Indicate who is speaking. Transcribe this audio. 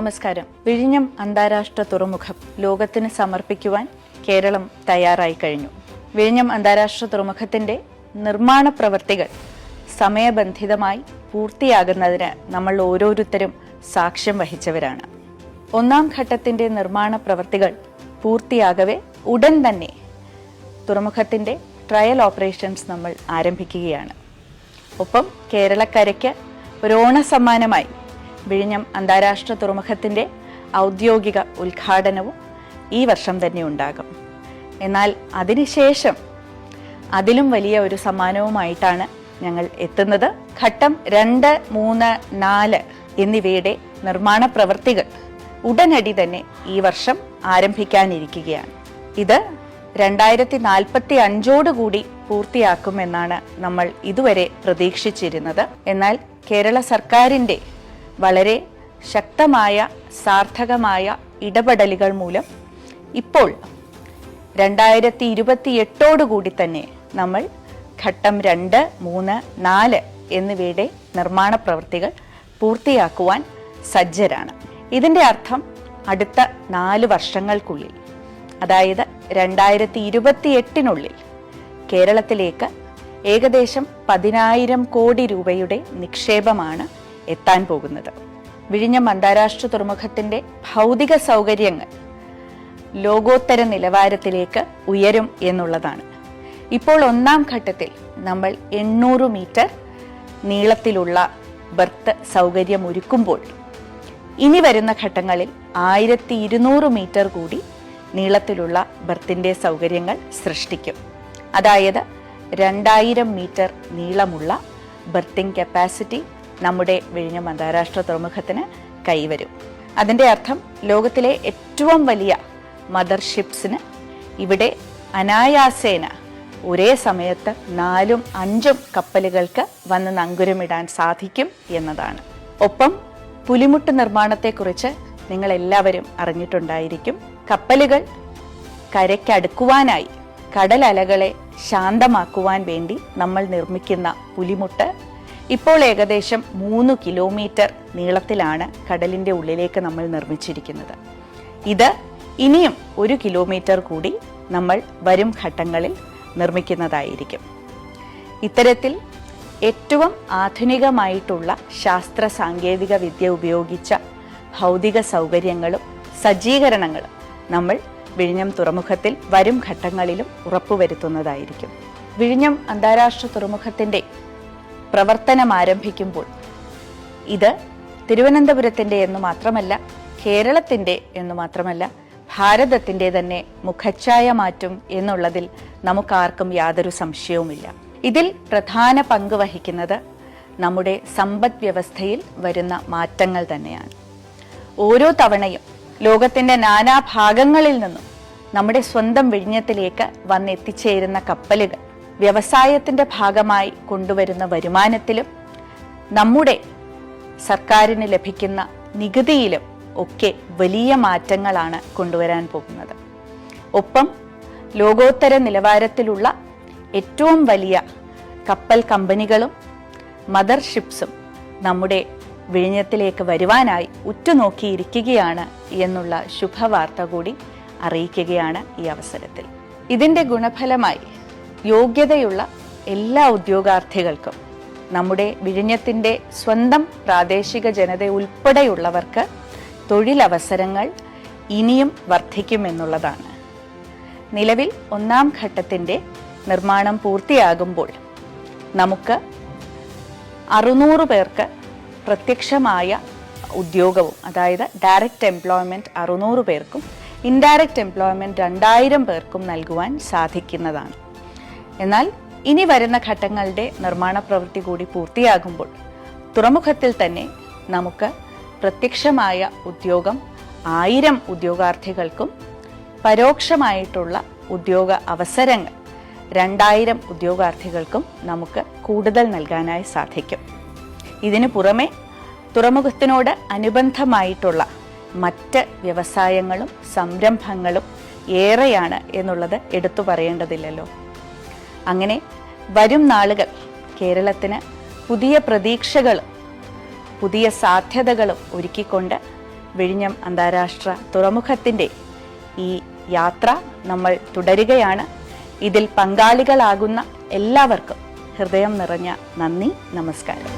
Speaker 1: നമസ്കാരം. വിഴിഞ്ഞം അന്താരാഷ്ട്ര തുറമുഖം ലോകത്തിന് സമർപ്പിക്കുവാൻ കേരളം തയ്യാറായി കഴിഞ്ഞു. വിഴിഞ്ഞം അന്താരാഷ്ട്ര തുറമുഖത്തിന്റെ നിർമ്മാണ പ്രവൃത്തികൾ സമയബന്ധിതമായി പൂർത്തിയാകുന്നതിന് നമ്മൾ ഓരോരുത്തരും സാക്ഷ്യം വഹിച്ചവരാണ്. ഒന്നാം ഘട്ടത്തിന്റെ നിർമ്മാണ പ്രവൃത്തികൾ പൂർത്തിയാകവേ ഉടൻ തന്നെ തുറമുഖത്തിന്റെ ട്രയൽ ഓപ്പറേഷൻസ് നമ്മൾ ആരംഭിക്കുകയാണ്. ഒപ്പം കേരളക്കരയ്ക്ക് ഒരു ഓണസമ്മാനമായി വിഴിഞ്ഞം അന്താരാഷ്ട്ര തുറമുഖത്തിന്റെ ഔദ്യോഗിക ഉദ്ഘാടനവും ഈ വർഷം തന്നെ ഉണ്ടാകും. എന്നാൽ അതിനുശേഷം അതിലും വലിയ ഒരു സമ്മാനവുമായിട്ടാണ് ഞങ്ങൾ എത്തുന്നത്. ഘട്ടം 2, 3, 4 എന്നിവയുടെ നിർമ്മാണ പ്രവൃത്തികൾ ഉടനടി തന്നെ ഈ വർഷം ആരംഭിക്കാനിരിക്കുകയാണ്. ഇത് 2045 പൂർത്തിയാക്കുമെന്നാണ് നമ്മൾ ഇതുവരെ പ്രതീക്ഷിച്ചിരുന്നത്. എന്നാൽ കേരള സർക്കാരിൻ്റെ വളരെ ശക്തമായ സാർത്ഥകമായ ഇടപെടലുകൾ മൂലം ഇപ്പോൾ 2028 തന്നെ നമ്മൾ ഘട്ടം 2, 3, 4 എന്നിവയുടെ നിർമ്മാണ പ്രവൃത്തികൾ പൂർത്തിയാക്കുവാൻ സജ്ജരാണ്. ഇതിൻ്റെ അർത്ഥം അടുത്ത 4 വർഷങ്ങൾക്കുള്ളിൽ, അതായത് 2028 കേരളത്തിലേക്ക് ഏകദേശം 10,000 കോടി രൂപയുടെ നിക്ഷേപമാണ് എത്താൻ പോകുന്നത്. വിഴിഞ്ഞം അന്താരാഷ്ട്ര തുറമുഖത്തിന്റെ ഭൗതിക സൗകര്യങ്ങൾ ലോകോത്തര നിലവാരത്തിലേക്ക് ഉയരും എന്നുള്ളതാണ്. ഇപ്പോൾ ഒന്നാം ഘട്ടത്തിൽ നമ്മൾ 800 മീറ്റർ നീളത്തിലുള്ള ബർത്ത് സൗകര്യം ഒരുക്കുമ്പോൾ ഇനി വരുന്ന ഘട്ടങ്ങളിൽ 1200 മീറ്റർ കൂടി നീളത്തിലുള്ള ബർത്തിന്റെ സൗകര്യങ്ങൾ സൃഷ്ടിക്കും. അതായത് 2000 മീറ്റർ നീളമുള്ള ബർത്തിങ് കപ്പാസിറ്റി നമ്മുടെ വിഴിഞ്ഞം അന്താരാഷ്ട്ര തുറമുഖത്തിന് കൈവരും. അതിൻ്റെ അർത്ഥം ലോകത്തിലെ ഏറ്റവും വലിയ മദർഷിപ്സിന് ഇവിടെ അനായാസേന ഒരേ സമയത്ത് 4, 5 കപ്പലുകൾക്ക് വന്ന് നങ്കുരമിടാൻ സാധിക്കും എന്നതാണ്. ഒപ്പം പുലിമുട്ട് നിർമ്മാണത്തെക്കുറിച്ച് നിങ്ങൾ എല്ലാവരും അറിഞ്ഞിട്ടുണ്ടായിരിക്കും. കപ്പലുകൾ കരയ്ക്കടുക്കുവാനായി കടലലകളെ ശാന്തമാക്കുവാൻ വേണ്ടി നമ്മൾ നിർമ്മിക്കുന്ന പുലിമുട്ട് ഇപ്പോൾ ഏകദേശം 3 കിലോമീറ്റർ നീളത്തിലാണ് കടലിൻ്റെ ഉള്ളിലേക്ക് നമ്മൾ നിർമ്മിച്ചിരിക്കുന്നത്. ഇത് ഇനിയും 1 കിലോമീറ്റർ കൂടി നമ്മൾ വരും ഘട്ടങ്ങളിൽ നിർമ്മിക്കുന്നതായിരിക്കും. ഇത്തരത്തിൽ ഏറ്റവും ആധുനികമായിട്ടുള്ള ശാസ്ത്ര സാങ്കേതിക വിദ്യ ഉപയോഗിച്ച ഭൗതിക സൗകര്യങ്ങളും സജ്ജീകരണങ്ങളും നമ്മൾ വിഴിഞ്ഞം തുറമുഖത്തിൽ വരും ഘട്ടങ്ങളിലും ഉറപ്പുവരുത്തുന്നതായിരിക്കും. വിഴിഞ്ഞം അന്താരാഷ്ട്ര തുറമുഖത്തിൻ്റെ പ്രവർത്തനം ആരംഭിക്കുമ്പോൾ ഇത് തിരുവനന്തപുരത്തിൻ്റെ എന്ന് മാത്രമല്ല, കേരളത്തിൻ്റെ എന്ന് മാത്രമല്ല, ഭാരതത്തിൻ്റെ തന്നെ മുഖച്ഛായ മാറ്റും എന്നുള്ളതിൽ നമുക്കാർക്കും യാതൊരു സംശയവുമില്ല. ഇതിൽ പ്രധാന പങ്ക് വഹിക്കുന്നത് നമ്മുടെ സമ്പദ് വ്യവസ്ഥയിൽ വരുന്ന മാറ്റങ്ങൾ തന്നെയാണ്. ഓരോ തവണയും ലോകത്തിൻ്റെ നാനാഭാഗങ്ങളിൽ നിന്നും നമ്മുടെ സ്വന്തം വിഴിഞ്ഞത്തിലേക്ക് വന്നെത്തിച്ചേരുന്ന കപ്പലുകൾ വ്യവസായത്തിൻ്റെ ഭാഗമായി കൊണ്ടുവരുന്ന വരുമാനത്തിലും നമ്മുടെ സർക്കാരിന് ലഭിക്കുന്ന നികുതിയിലും ഒക്കെ വലിയ മാറ്റങ്ങളാണ് കൊണ്ടുവരാൻ പോകുന്നത്. ഒപ്പം ലോകോത്തര നിലവാരത്തിലുള്ള ഏറ്റവും വലിയ കപ്പൽ കമ്പനികളും മദർഷിപ്സും നമ്മുടെ വിഴിഞ്ഞത്തിലേക്ക് വരുവാനായി ഉറ്റുനോക്കിയിരിക്കുകയാണ് എന്നുള്ള ശുഭവാർത്ത കൂടി അറിയിക്കുകയാണ് ഈ അവസരത്തിൽ. ഇതിൻ്റെ ഗുണഫലമായി യോഗ്യതയുള്ള എല്ലാ ഉദ്യോഗാർത്ഥികൾക്കും, നമ്മുടെ വിഴിഞ്ഞത്തിൻ്റെ സ്വന്തം പ്രാദേശിക ജനത ഉൾപ്പെടെയുള്ളവർക്ക് തൊഴിലവസരങ്ങൾ ഇനിയും വർദ്ധിക്കുമെന്നുള്ളതാണ്. നിലവിൽ ഒന്നാം ഘട്ടത്തിൻ്റെ നിർമ്മാണം പൂർത്തിയാകുമ്പോൾ നമുക്ക് 600 പേർക്ക് പ്രത്യക്ഷമായ ഉദ്യോഗവും, അതായത് ഡയറക്റ്റ് എംപ്ലോയ്മെൻറ്റ് 600 പേർക്കും ഇൻഡയറക്റ്റ് എംപ്ലോയ്മെൻറ്റ് 2000 പേർക്കും നൽകുവാൻ സാധിക്കുന്നതാണ്. എന്നാൽ ഇനി വരുന്ന ഘട്ടങ്ങളുടെ നിർമ്മാണ പ്രവൃത്തി കൂടി പൂർത്തിയാകുമ്പോൾ തുറമുഖത്തിൽ തന്നെ നമുക്ക് പ്രത്യക്ഷമായ ഉദ്യോഗം 1000 ഉദ്യോഗാർത്ഥികൾക്കും പരോക്ഷമായിട്ടുള്ള ഉദ്യോഗ അവസരങ്ങൾ 2000 ഉദ്യോഗാർത്ഥികൾക്കും നമുക്ക് കൂടുതൽ നൽകാനായി സാധിക്കും. ഇതിനു പുറമെ തുറമുഖത്തിനോട് അനുബന്ധമായിട്ടുള്ള മറ്റ് വ്യവസായങ്ങളും സംരംഭങ്ങളും ഏറെയാണ് എന്നുള്ളത് എടുത്തു പറയേണ്ടതില്ലല്ലോ. അങ്ങനെ വരും നാളുകൾ കേരളത്തിന് പുതിയ പ്രതീക്ഷകളും പുതിയ സാധ്യതകളും ഒരുക്കിക്കൊണ്ട് വിഴിഞ്ഞം അന്താരാഷ്ട്ര തുറമുഖത്തിൻ്റെ ഈ യാത്ര നമ്മൾ തുടരുകയാണ്. ഇതിൽ പങ്കാളികളാകുന്ന എല്ലാവർക്കും ഹൃദയം നിറഞ്ഞ നന്ദി, നമസ്കാരം.